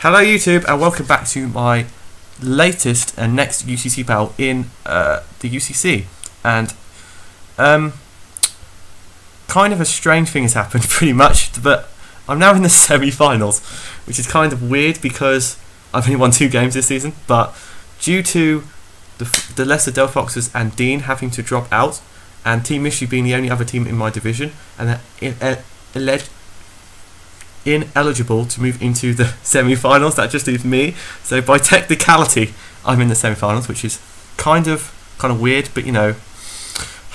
Hello YouTube and welcome back to my latest and next UCC battle in the UCC. And kind of a strange thing has happened pretty much, but I'm now in the semi-finals, which is kind of weird because I've only won 2 games this season, but due to the Leicester Del Foxes and Dean having to drop out and Team Mystery being the only other team in my division and ineligible to move into the semi-finals, that just leaves me. So by technicality I'm in the semi-finals, which is kind of weird, but you know,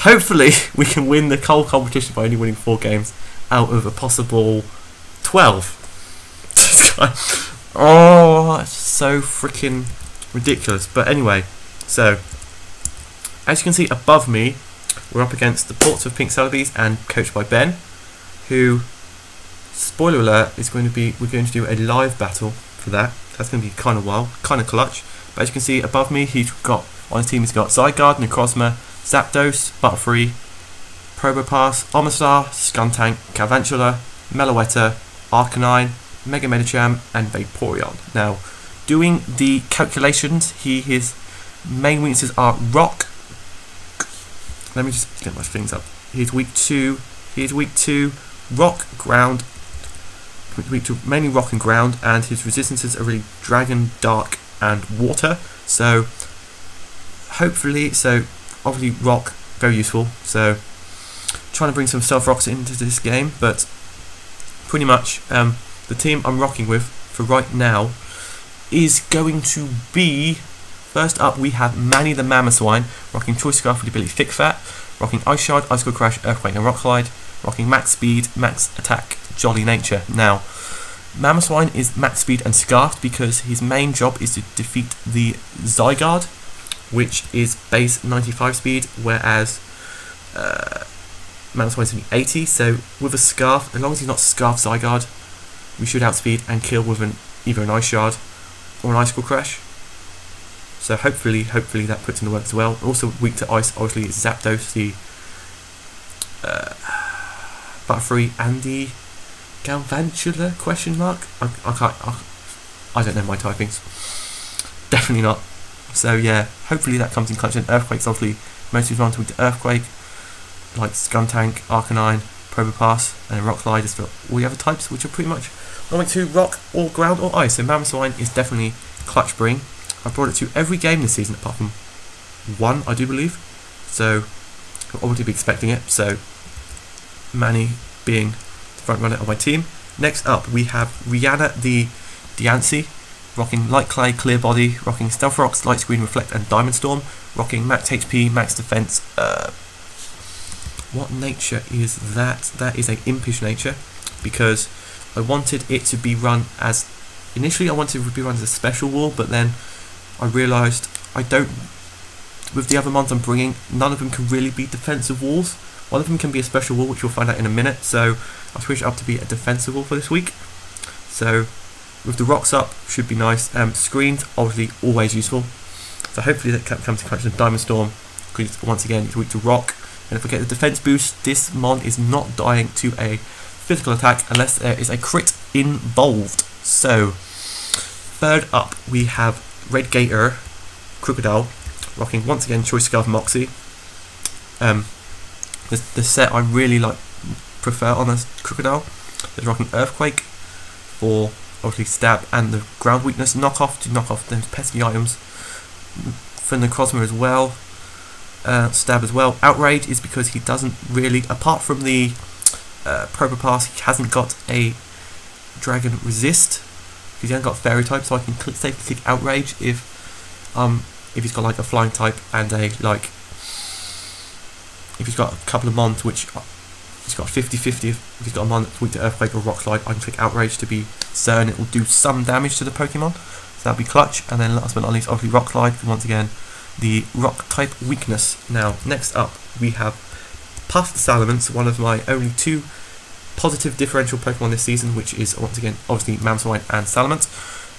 hopefully we can win the whole competition by only winning 4 games out of a possible 12. Oh, it's so freaking ridiculous. But anyway, so as you can see above me, we're up against the Portsmouth Pink Celebis and coached by Ben, who, spoiler alert, we're going to do a live battle for that. That's going to be kind of wild, kind of clutch. But as you can see above me, on his team he's got Zygarde, Necrozma, Zapdos, Butterfree, Probopass, Omastar, Skuntank, Galvantula, Meloetta, Arcanine, Mega Medicham and Vaporeon. Now, doing the calculations, his main weaknesses are Rock. Let me just get my things up. He's weak to Rock, Ground, mainly Rock and Ground, and his resistances are really Dragon, Dark and Water. So hopefully, obviously Rock, very useful, so trying to bring some Stealth Rocks into this game. But pretty much the team I'm rocking with for right now is going to be, first up we have Manny the Mamoswine, rocking Choice Scarf with the ability Thick Fat, rocking Ice Shard, Icicle Crash, Earthquake and Rock Slide, rocking Max Speed, Max Attack, Jolly Nature. Now, Mamoswine is Max Speed and Scarfed because his main job is to defeat the Zygarde, which is base 95 speed, whereas Mamoswine is only 80, so with a Scarf, as long as he's not Scarf Zygarde, we should outspeed and kill with either an Ice Shard or an Icicle Crash. So hopefully that puts in the work as well. Also weak to Ice, obviously, is Zapdos, the Butterfree and the Galvantula, question mark? I don't know my typings. Definitely not. So yeah, hopefully that comes in clutch. And Earthquake's obviously most advantage to Earthquake, like Skuntank, Arcanine, Probopass, and Rock Slide is for all the other types, which are pretty much going to Rock or Ground or Ice. So Mamoswine is definitely clutch bring. I brought it to every game this season apart from 1, I do believe. So I'll obviously be expecting it. So Manny being the front runner of my team. Next up we have Rihanna the Diancie, rocking Light Clay, Clear Body, rocking Stealth Rocks, Light Screen, Reflect and Diamond Storm, rocking Max HP, Max Defense. What nature is that? That is a Impish nature, because I wanted it to be run as, initially I wanted it to be run as a special wall, but then I realised with the other mons I'm bringing, none of them can really be defensive walls. One of them can be a special wall, which you'll find out in a minute, so I'll switch it up to be a defensive wall for this week. So with the rocks up, should be nice. Screens, obviously always useful, so hopefully that comes to clutch. The Diamond Storm, because once again it's weak to Rock. And if we get the defense boost, this mon is not dying to a physical attack unless there is a crit involved. So third up we have Red Gator Crocodile, rocking once again Choice Scarf Moxie. The set I really prefer on a Crocodile is rocking Earthquake for obviously stab and the ground weakness, knockoff to knock off those pesky items. For Necrozma as well, stab as well. Outrage is because he doesn't really, apart from the Probopass, he hasn't got a Dragon Resist. He hasn't got Fairy type, so I can safely click Outrage if he's got like a Flying type and a if he's got a couple of mons which he's got 50-50. If he's got a mon that's weak to Earthquake or Rock Slide, I can click Outrage to be certain it will do some damage to the Pokemon. So that'll be clutch. And then last but not least, obviously Rock Slide, because once again the Rock type weakness. Now next up we have Puff the Salamence, one of my only 2 positive differential Pokemon this season, which is once again obviously Mamoswine and Salamence.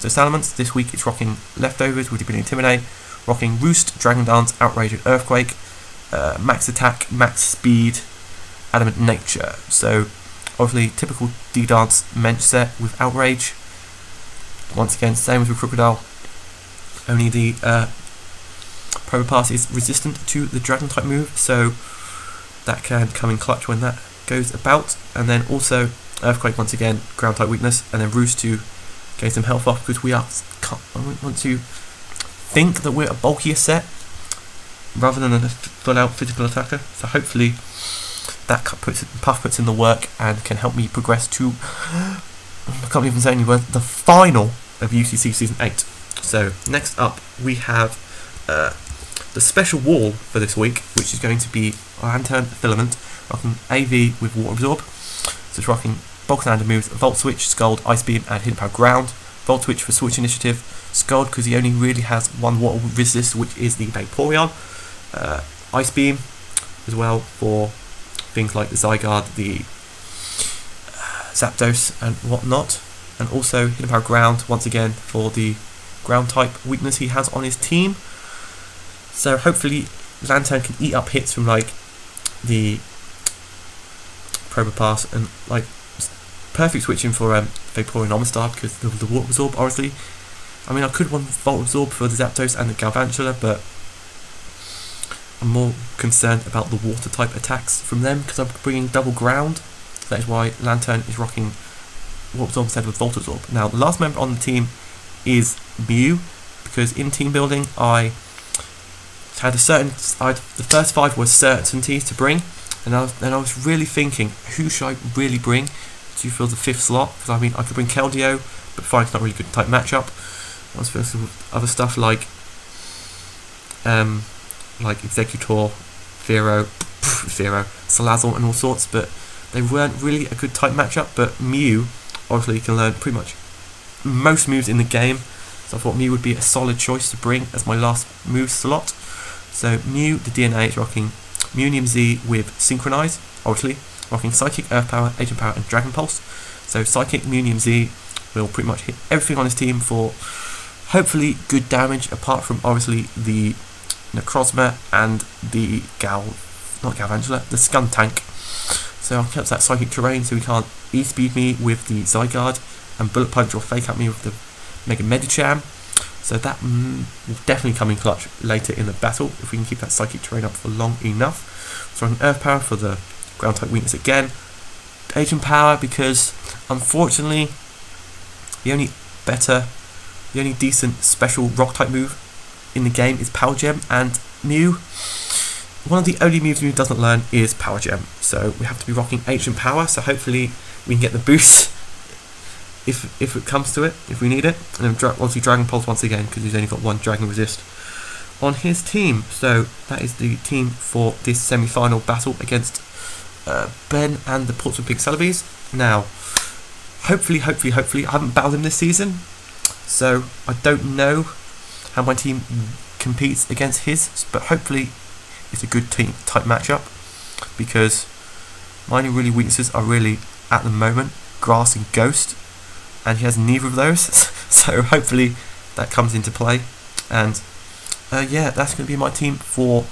So Salamence this week it's rocking Leftovers with the ability Intimidate, rocking Roost, Dragon Dance, Outrage and Earthquake, Max Attack, Max Speed, Adamant Nature. So obviously typical D-Dance Mensch set with Outrage. Once again, same as with Crocodile, only the Probo Pass is resistant to the Dragon type move, so that can come in clutch when that goes about. And then also Earthquake, once again, ground type weakness, and then Roost to gain some health off, because I want to think that we're a bulkier set rather than a full out physical attacker, so hopefully that Puff puts in the work and can help me progress to, I can't even say any word, the final of UCC Season 8. So next up we have the special wall for this week, which is going to be Lantern Filament, rocking AV with Water Absorb. So it's rocking bulk standard moves, Volt Switch, Scald, Ice Beam and Hidden Power Ground. Volt Switch for Switch Initiative, Scald because he only really has one water resist, which is the Vaporeon. Ice Beam as well for things like the Zygarde, the Zapdos and whatnot. And also Hidden Power Ground, once again, for the ground type weakness he has on his team. So hopefully Lantern can eat up hits from like the Probo Pass and like perfect switching for Vaporeon Omastar because the Water Absorb, obviously. I mean, I could want Volt Absorb for the Zapdos and the Galvantula, but I'm more concerned about the water type attacks from them because I'm bringing double ground. So that is why Lantern is rocking Water Absorb instead of Volt Absorb. Now, the last member on the team is Mew, because in team building I had the first 5 were certainties to bring, and I was really thinking, who should I really bring to fill the 5th slot? Because I mean, I could bring Keldeo, but Fire's not really good type matchup. I was thinking of other stuff like Executor, Fearow, Salazzle and all sorts, but they weren't really a good type matchup. But Mew obviously can learn pretty much most moves in the game, so I thought Mew would be a solid choice to bring as my last move slot. So Mew, the DNA, is rocking Munium Z with Synchronize, obviously rocking Psychic, Earth Power, Agent Power and Dragon Pulse. So Psychic Munium Z will pretty much hit everything on his team for hopefully good damage, apart from obviously the Necrozma and the the Skuntank. So I've kept that Psychic Terrain so he can't E-speed me with the Zygarde and Bullet Punch or Fake Out me with the Mega Medicham. So that will definitely come in clutch later in the battle if we can keep that Psychic Terrain up for long enough. So an Earth Power for the ground type weakness again. Agent Power because unfortunately the only decent special rock type move in the game is Power Gem, and Mew, one of the only moves Mew doesn't learn is Power Gem. So we have to be rocking Agent Power, so hopefully we can get the boost if it comes to it, if we need it. And then obviously Dragon Pulse once again, because he's only got one Dragon Resist on his team. So that is the team for this semi-final battle against Ben and the Portsmouth Celebis. Now, hopefully, I haven't battled him this season, so I don't know how my team competes against his, but hopefully it's a good team type matchup, because my only really weaknesses are really, at the moment, Grass and Ghost, and he has neither of those, so hopefully that comes into play. And yeah, that's going to be my team for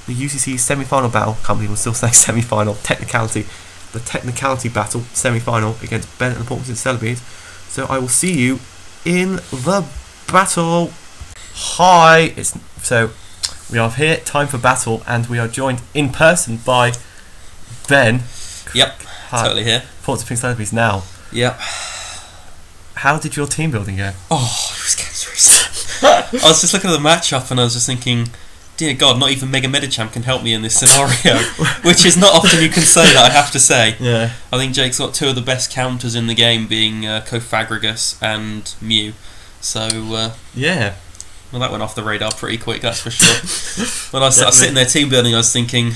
the UCC semi-final battle. Can't believe I'm still saying semi-final. The technicality battle semi-final against Ben and the Portsmouth Celebis. So I will see you in the battle. Hi, so we are here, time for battle, and we are joined in person by Ben. Yep, totally here. Portsmouth Celebis now. Yep. How did your team building go? Oh, it was cancerous. I was just looking at the matchup and I was just thinking, dear God, not even Mega Medicham can help me in this scenario, which is not often you can say that, I have to say. Yeah. I think Jake's got 2 of the best counters in the game, being Cofagrigus and Mew. So, yeah. Well, that went off the radar pretty quick, that's for sure. When I was sitting there team building, I was thinking,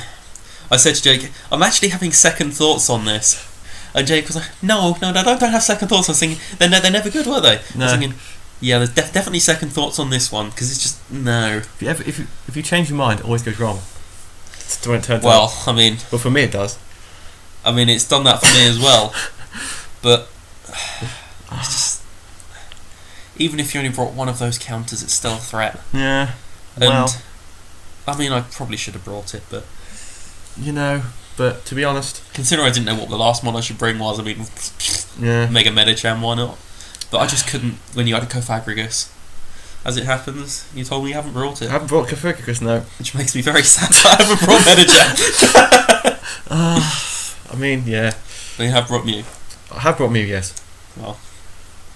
I said to Jake, I'm actually having second thoughts on this. And Jake was like, no, don't have second thoughts. I was thinking, they're never good, were they? No. I was thinking, yeah, there's definitely second thoughts on this one, because it's just, no. If you change your mind, it always goes wrong. Well, I mean... Well, for me it does. I mean, it's done that for me as well. But, it's just... Even if you only brought one of those counters, it's still a threat. Yeah, well... And, I mean, I probably should have brought it, but... You know... But to be honest, considering I didn't know what the last one I should bring was, I mean, yeah. Mega Medicham, why not? but I just couldn't when you had a Cofagrigus. As it happens, you told me you haven't brought it. I haven't brought Cofagrigus, no. Which makes me very sad that I haven't brought Medicac. I mean, yeah. But you have brought Mew. I have brought Mew, yes. Well,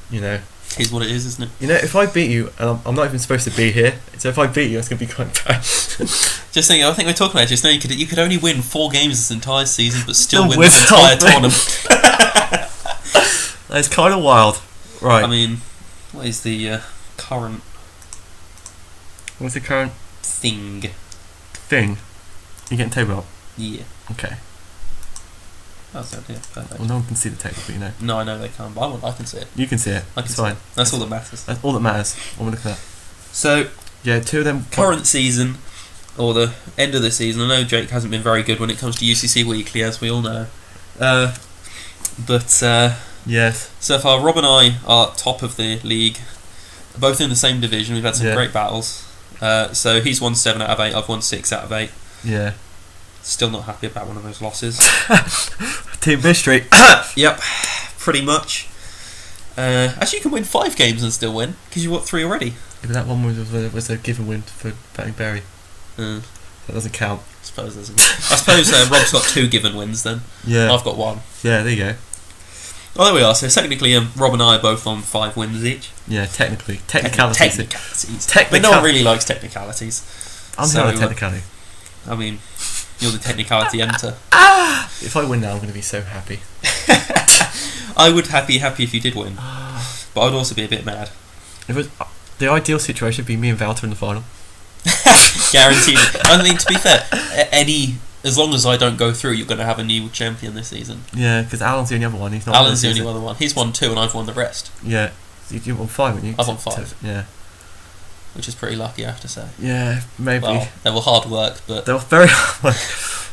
you know. Here's what it is, isn't it? You know, if I beat you, and I'm not even supposed to be here, so if I beat you, it's going to be quite bad. Just thinking, I think we're talking about it just now, you could only win 4 games this entire season, but still win this entire tournament. That's kind of wild. Right. I mean, what is the current... What's the current... Thing? You getting table up? Yeah. Okay. That's the idea. Perfect. Well, no one can see the table, but you know. No, I know they can't, but I can see it. You can see it. It's fine. That's all that matters. That's all that matters. I want to look at that. So, yeah, 2 of them... Current season, or the end of the season, I know Jake hasn't been very good when it comes to UCC Weekly, as we all know. Yes. So far, Rob and I are top of the league, both in the same division. We've had some great battles. So he's won 7 out of 8, I've won 6 out of 8. Yeah. Still not happy about one of those losses. Team mystery. Yep, pretty much. Actually, you can win 5 games and still win, because you won 3 already. Yeah, but that one was a given win for batting Barry. That doesn't count. I suppose Rob's got 2 given wins then. Yeah. I've got 1. Yeah, there you go. Oh, there we are. So technically, Rob and I are both on 5 wins each. Yeah, technically. Technicalities. But no one really likes technicalities. I'm not a technicality. I mean, you're the technicality enter. If I win now, I'm going to be so happy. I would be happy if you did win. But I'd also be a bit mad. It was the ideal situation would be me and Valter in the final. Guaranteed. I mean, to be fair, as long as I don't go through, you're going to have a new champion this season. Yeah, because Alan's the only other one. He's not. Alan's the only other one. He's won 2 and I've won the rest. Yeah. You won 5, haven't you? I've won 5. Yeah. Which is pretty lucky, I have to say. Yeah, maybe. Well, they were hard work, but... They were very hard work.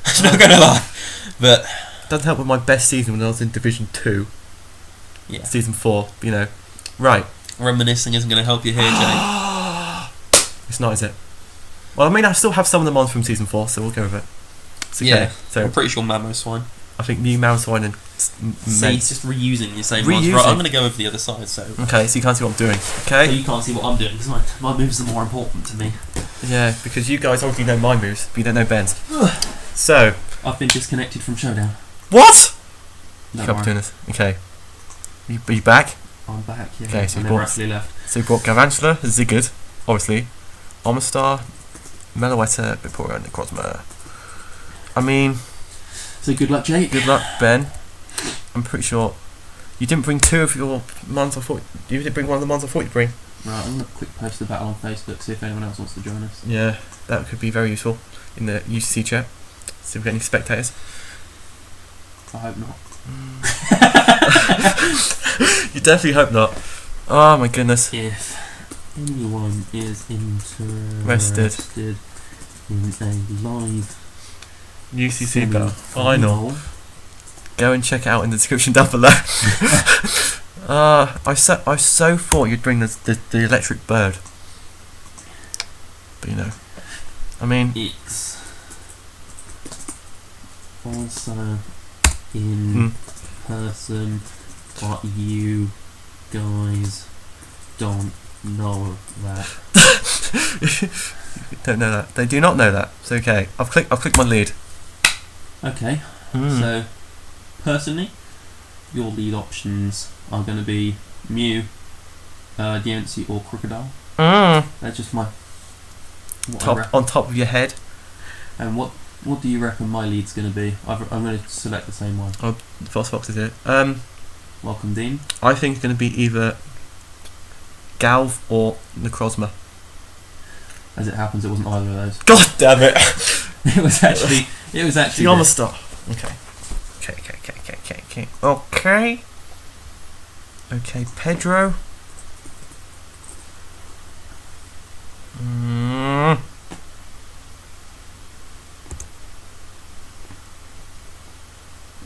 I'm not going to lie. But... Doesn't help with my best season when I was in Division 2. Yeah. Season 4, you know. Right. Reminiscing isn't going to help you here, Jay. It's not, is it? Well, I mean, I still have some of them on from Season 4, so we'll go with it. It's okay. Yeah, so I'm pretty sure Mammo Swine. I think Mew, Swine and See, it's just reusing your same ones. Right, I'm going to go over the other side, so... Okay, so you can't see what I'm doing, okay? So you can't see what I'm doing, because my moves are more important to me. Yeah, because you guys already know my moves, but you don't know Ben's. So... I've been disconnected from Showdown. What? Don't worry. Doing this. Okay. Are you back? I'm back, yeah. Okay, so I never actually left. So you brought Garantula, Zigguard, obviously, Omastar, Meloetta, Vaporeon, and Necrozma. I mean... So good luck, Jake. Good luck, Ben. I'm pretty sure you didn't bring 2 of your mons. I thought you didn't bring one of the mons. I thought you'd bring. Right, I'm going to quick post the battle on Facebook, see if anyone else wants to join us. Yeah, that could be very useful in the UCC chat. See if we get any spectators. I hope not. You definitely hope not. Oh my goodness. If anyone is interested in a live UCC battle final, go and check it out in the description down below. I so thought you'd bring the electric bird, but you know, I mean, it's also in person, but you guys don't know that. Don't know that. They do not know that. It's okay. I've clicked my lead. Okay. So personally, your lead options are going to be Mew, Diancie, or Crocodile. That's just my on top of your head. And what do you reckon my lead's going to be? I'm going to select the same one. Oh, the Fox is here. Welcome, Dean. I think it's going to be either Galv or Necrozma. As it happens, it wasn't either of those. God damn it! It was actually. The Omastar. Okay. Okay, Pedro.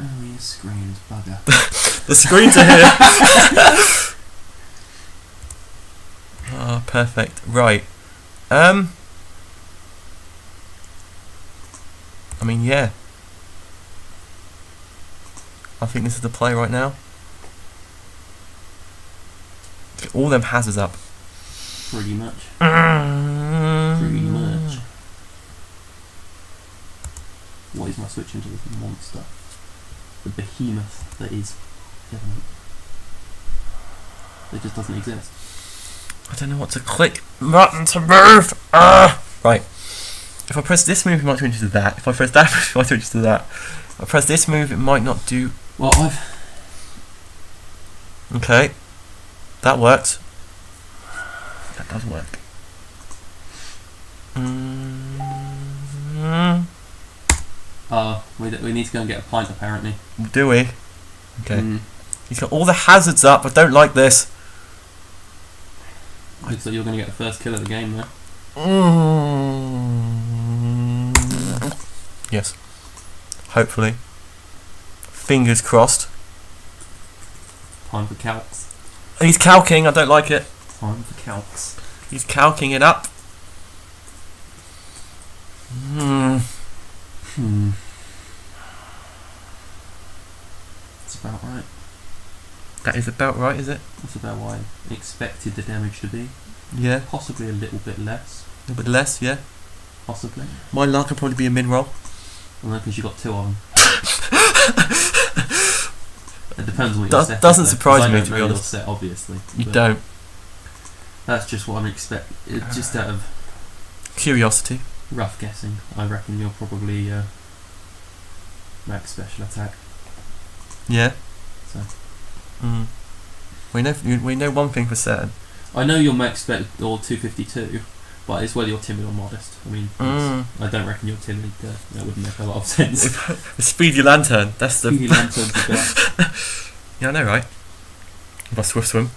Oh, your screen's bugger. The screens are here. Ah, perfect. Right. I mean, yeah. I think this is the play right now. Get all them hazards up. Pretty much. Pretty much. What is my switch into this monster? The behemoth that is Government. It just doesn't exist. I don't know what to click. Button to move! Right. If I press this move, it might switch into that. If I press that move, it might switch to that. If I press this move, it might not do... Well, Okay. That worked. That does work. We need to go and get a pint, apparently. Do we? Okay. He's got all the hazards up. I don't like this. Looks like you're going to get the first kill of the game, though. Yes. Hopefully. Fingers crossed. Time for calcs. He's calking. I don't like it. Time for calcs. He's calking it up. That's about right. That is about right, is it? That's about what I expected the damage to be. Yeah. Possibly a little bit less. A little bit less, yeah. Possibly. My luck would probably be a min-roll. Well, no, because you got 2 of them. It depends on what your set doesn't is, surprise me, I don't to know be honest. your set, obviously. You don't. That's just what I'm expecting. Just out of Curiosity. rough guessing, I reckon you're probably max special attack. Yeah. So. We know one thing for certain. I know you're max spec or 252, but it's whether you're timid or modest. I mean, I don't reckon you're timid. That wouldn't make a lot of sense. The Speedy Lantern. That's the Speedy Lantern's the best. Yeah, I know, right? My Swift Swim.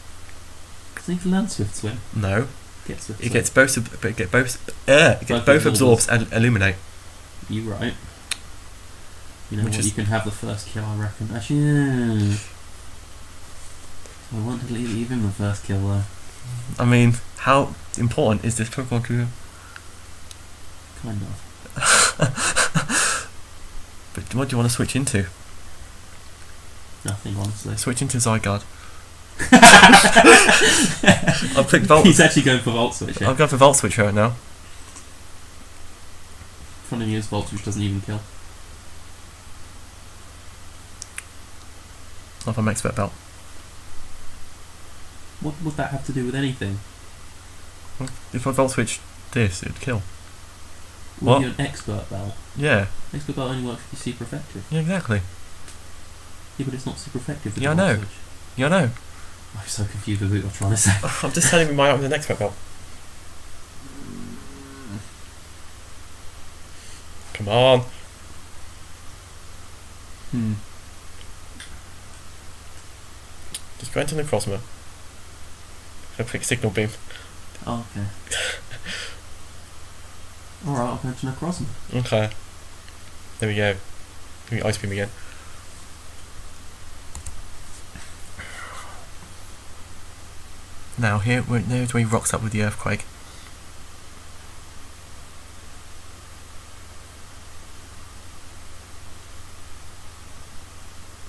Does he learn Swift Swim? No. Get Swift It Swim. gets both. It gets both absorbs and illuminate. You right. You know Which what? is You can have the first kill, I reckon. Actually, yeah. I want to leave him the first kill though. I mean, how important is this Pokemon to you? Kind of. But what do you want to switch into? Nothing, honestly. Switch into Zygarde. I've clicked Volt. He's actually going for Volt Switch. Yeah. I'll go for Volt Switch right now. Funny news, Volt Switch doesn't even kill. Not if I'm expert belt. What would that have to do with anything? If I Volt Switch this, it'd kill. Well, What? you're an expert belt. Yeah. Expert belt only works if you're super effective. Yeah, exactly. Yeah, but it's not super effective. Yeah, I know. Switch. Yeah, I know. I'm so confused with what you're trying to say. I'm just telling you my item with an expert belt. Come on. Just go into the Necrozma. I'll click Signal Beam. Oh, okay. Alright, I'll go to Necrozma. Okay. There we go. Give me Ice Beam again. Now here's where he rocks up with the Earthquake.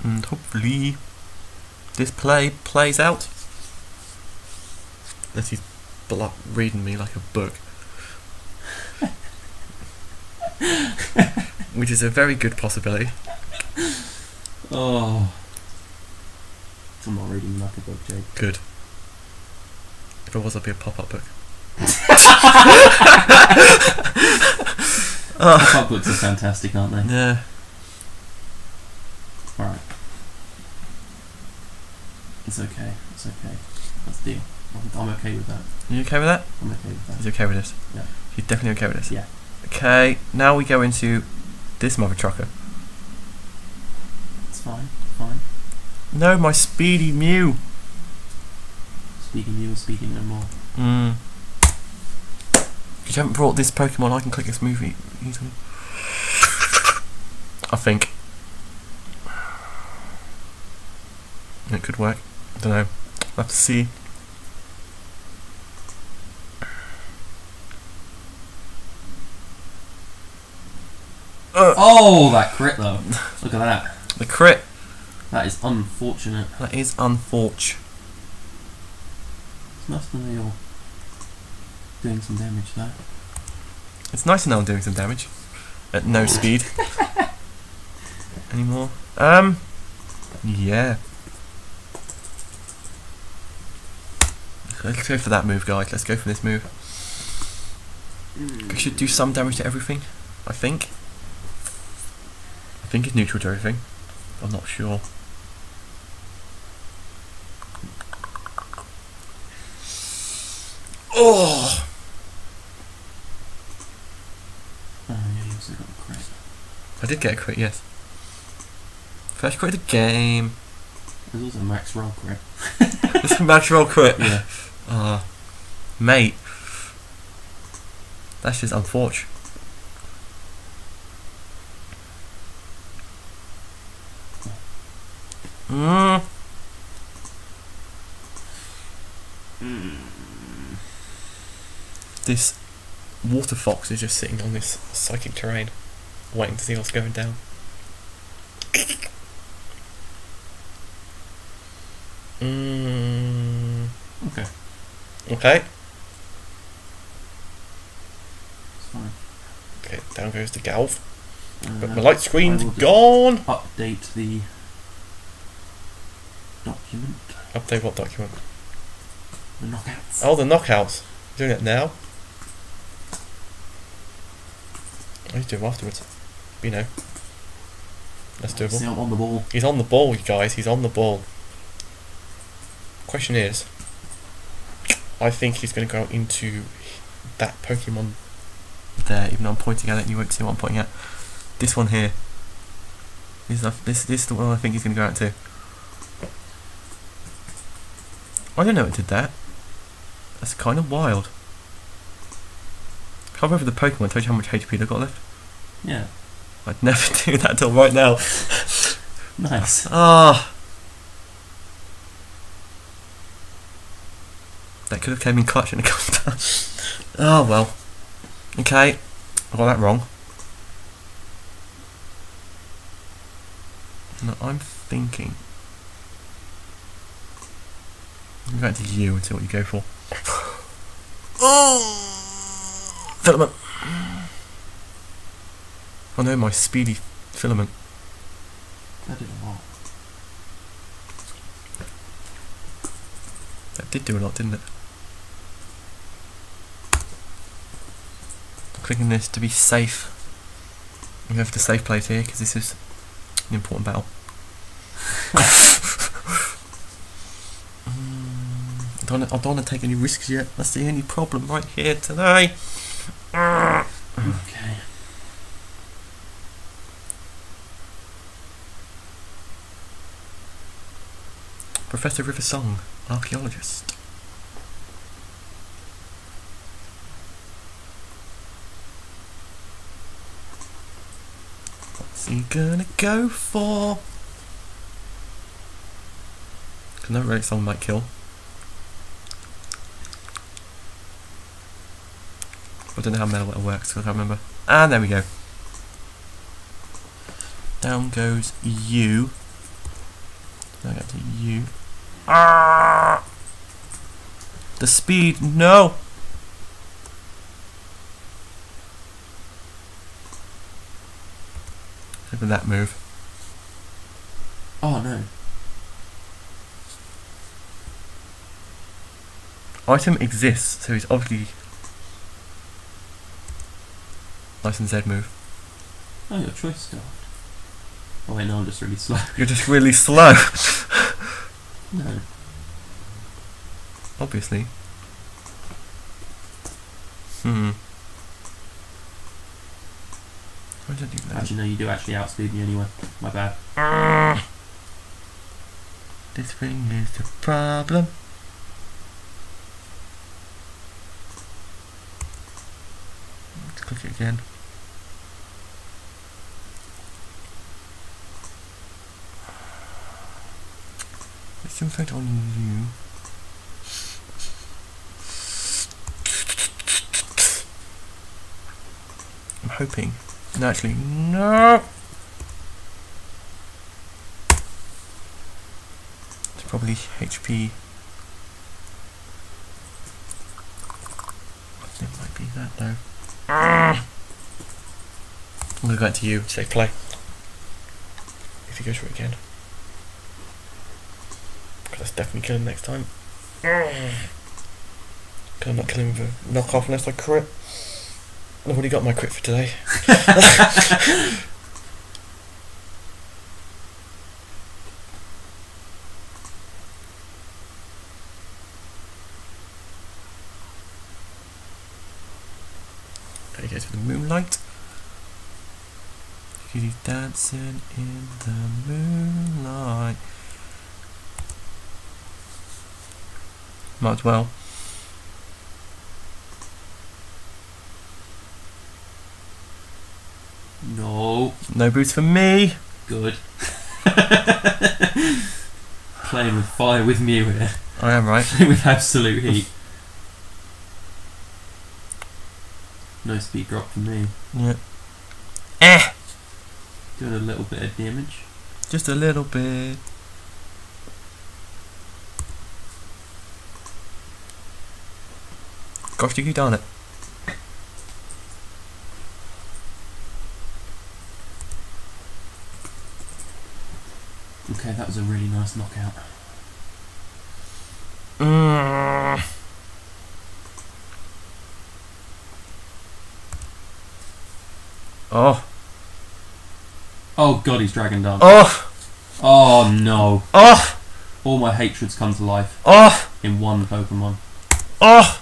And hopefully this plays out. Unless he's reading me like a book. Which is a very good possibility. Oh. I'm not reading like a book, Jake. Good. If I was, I'd be a pop-up book. Pop-up books are fantastic, aren't they? Yeah. Alright. It's okay. It's okay. That's the deal. I'm okay with that. You okay with that? I'm okay with that. He's okay with this? Yeah. He's definitely okay with this? Yeah. Okay, now we go into this mother trucker. It's fine. Fine. No, my Speedy Mew! Speaking you and speaking no more. If you haven't brought this Pokemon, I can click this movie easily. I think. It could work. I don't know. We'll have to see. Oh, that crit though. Look at that. The crit. That is unfortunate. That is unfortunate. It's nice to know you're doing some damage though. It's nice to know I'm doing some damage at no speed anymore. Yeah. Let's go for that move, guys. Let's go for this move. We should do some damage to everything, I think. I think it's neutral to everything. I'm not sure. Oh! Oh yeah, you also got a crit. I did get a crit, yes. First crit of the game. There's also a max roll crit. It's a max roll crit? Yeah. Mate. That's just unfortunate. This water fox is just sitting on this psychic terrain, waiting to see what's going down. Okay. Okay. It's fine. Okay, down goes the Galv. But my I light screen's will just gone! Update the document. Update what document? The knockouts. Oh, the knockouts. Doing it now? I need to do them afterwards. You know. That's doable. See, I'm on the ball. He's on the ball, you guys. He's on the ball. Question is, I think he's going to go into that Pokemon there, even though I'm pointing at it and you won't see what I'm pointing at. This one here. This is the one I think he's going to go out to. I don't know it did that. That's kind of wild. I can't remember the Pokemon told you how much HP they've got left. Yeah. I'd never do that till right now. Nice. Ah. That could have came in clutch and it come down. Oh well. Okay. I got that wrong. No, I'm thinking. I'm going to you and see what you go for. Oh! Filament. Oh no, my speedy filament. That did a lot. That did do a lot, didn't it? I'm clicking this to be safe. I'm going for the safe place here because this is an important battle. I don't want to take any risks yet. That's the only problem right here today. Okay. Professor River Song, archaeologist. What's he gonna go for? Because no rate song might kill. I don't know how metal works, because I can't remember. And there we go. Down goes you. Now get to you. Ah! The speed, no! Look at that move. Oh no. Item exists, so he's obviously nice and Z move. Oh, your choice scarred. Oh wait, no, I'm just really slow. You're just really slow. No. Obviously. Why did I do that? Actually, no, you do actually outspeed me anyway. My bad. This thing is the problem. Let's click it again. Let's infect on you. I'm hoping. No, actually, no. It's probably HP be that though. I'm going to go into you. Say play. If he goes for it again. Because that's definitely killing next time. Can I not kill him with a knockoff unless I crit? I've already got my crit for today. There he goes with the moonlight. He's dancing in the moonlight. Might as well. No. No boots for me. Good. Playing with fire with Mew here. I am right. Playing with absolute heat. No speed drop for me. Yeah. Doing a little bit of damage. Just a little bit. Gosh, you darn it. Okay, that was a really nice knockout. Oh. Oh god, he's Dragon Dance. Oh. Oh no. Oh. All my hatreds come to life. Oh. In one Pokemon. Oh.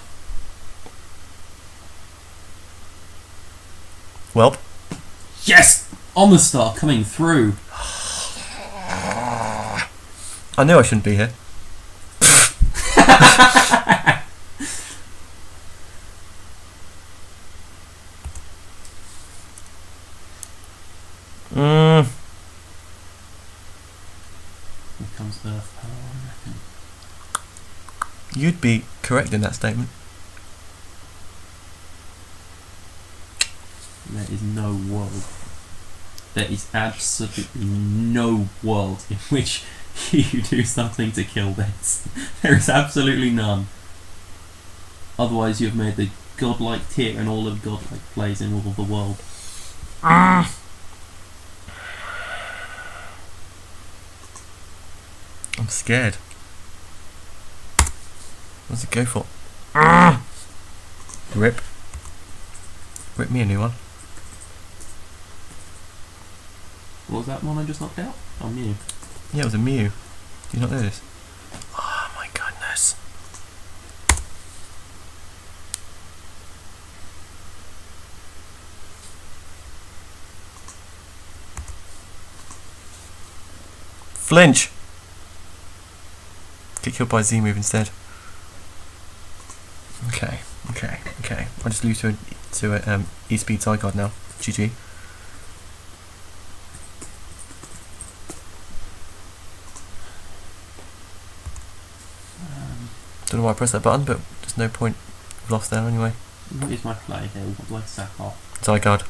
Well. Yes! On the star, coming through. I knew I shouldn't be here. Here comes Earth Power, I reckon. You'd be correct in that statement. There is no world. There is absolutely no world in which you do something to kill this. There is absolutely none. Otherwise you have made the godlike tier and all of godlike plays in all of the world. I'm scared. What's it go for? Rip. Rip me a new one. What was that one I just knocked out? Oh, Mew. Yeah, it was a Mew. Do you not know this? Oh my goodness. Flinch! Get killed by a Z move instead. Okay. I just lose to a E-Speed Zygarde now. GG. Don't know why I pressed that button, but there's no point. I've lost there anyway. What is my play here? What do I sack off? Zygarde.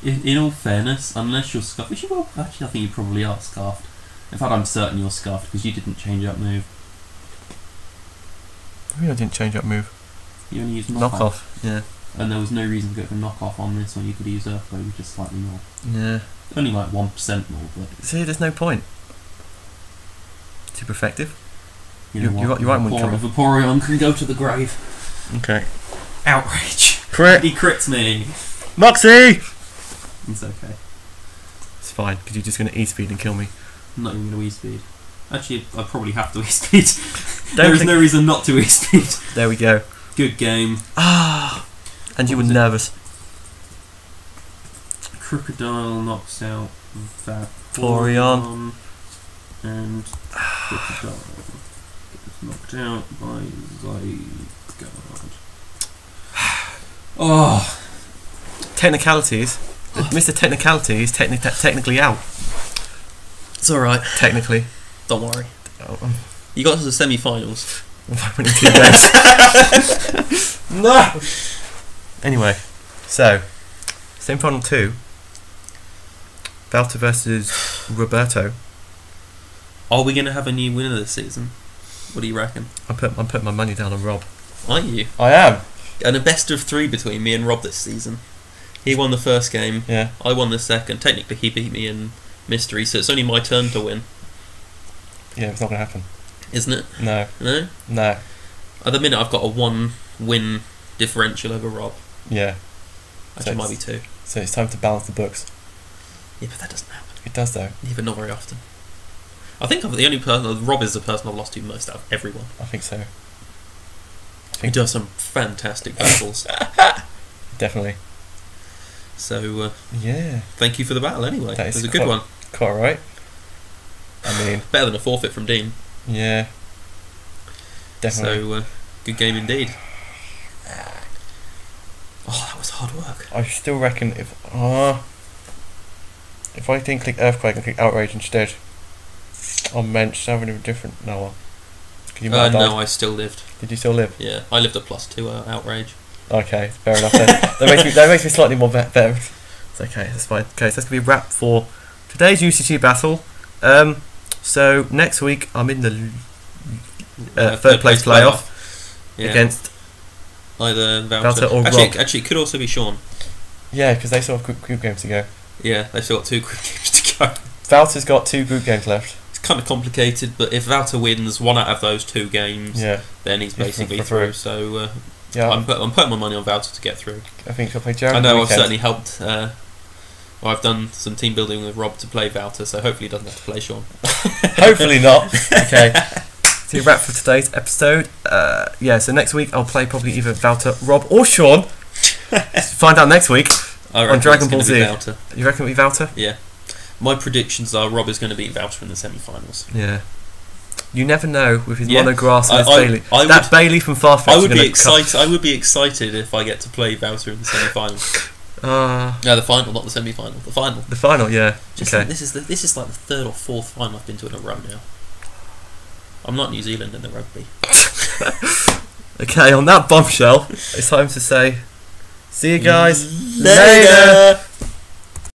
In all fairness, unless you're scuffed, which you will, actually I think you probably are scuffed. In fact, I'm certain you're scuffed because you didn't change up move. I mean, I didn't change up move. You only used Knockoff. Yeah. And there was no reason to go for knockoff on this when you could use Earthquake, which is slightly more. Yeah. Only like 1% more, but... See, there's no point. Super effective. You know you're right when you come off. Vaporeon can go to the grave. Okay. Outrage. Crit! He crits me. Moxie! It's okay. It's fine, because you're just going to E-Speed and kill me. I'm not even going to E-Speed. Actually, I probably have to E-Speed. There is no reason not to E-Speed. There we go. Good game. Ah! And you were nervous. Crocodile knocks out Vaporeon. And Crocodile gets knocked out by Zygarde. Oh! Technicalities. Mr. Technicality is technically out. It's alright. Technically. Don't worry. Oh, You got to the semi-finals. winning 2 games. No! Anyway, so, semi-final 2. Valta versus Roberto. Are we going to have a new winner this season? What do you reckon? I'm putting my money down on Rob. Are you? I am. And a best of 3 between me and Rob this season. He won the first game. Yeah. I won the second. Technically, he beat me in mystery, so it's only my turn to win. Yeah, it's not going to happen. Isn't it? No. No? No. At the minute, I've got a 1 win differential over Rob. Yeah. Actually, it might be 2. So it's time to balance the books. Yeah, but that doesn't happen. It does, though. Yeah, but not very often. I think the only person... Rob is the person I've lost to most out of everyone. I think so. He does some fantastic battles. Definitely. So, yeah. Thank you for the battle anyway. That It is was a good one. Quite right. I mean... Better than a forfeit from Dean. Yeah. Definitely. So, good game indeed. Oh, that was hard work. I still reckon if I didn't click Earthquake and click Outrage instead, on bench, having a different... No, well. No, I still lived. Did you still live? Yeah, I lived a +2 outrage. Okay, fair enough then. that makes me slightly more better. It's okay, that's fine. Okay, so that's going to be a wrap for today's UCC battle. So next week I'm in the third place playoff against either Valter or Rob. Actually, it could also be Sean. Yeah, because they still have group games to go. Yeah, they've still got 2 group games to go. Valter's got 2 group games left. It's kind of complicated, but if Valter wins 1 out of those 2 games, then he's basically through. So yeah, I'm putting my money on Valter to get through. I think he'll play Jared. I know I've certainly helped. I've done some team building with Rob to play Valter, so hopefully he doesn't have to play Sean. Hopefully not. Okay. So wrap for today's episode. Yeah, so next week I'll play probably either Valter, Rob, or Sean. Find out next week on Dragon Ball Z. You reckon it'll be Valter? Yeah. My predictions are Rob is going to beat Valter in the semi-finals. Yeah. You never know with his monograss and his Bailey. That Bailey from Farfetch. I would be excited. I would be excited if I get to play Valter in the semi-finals. No, the final, not the semi-final. The final. The final, yeah. Okay. This is like the 3rd or 4th final I've been to in a row now. I'm not New Zealand in the rugby. Okay, on that bombshell, it's time to say, see you guys later.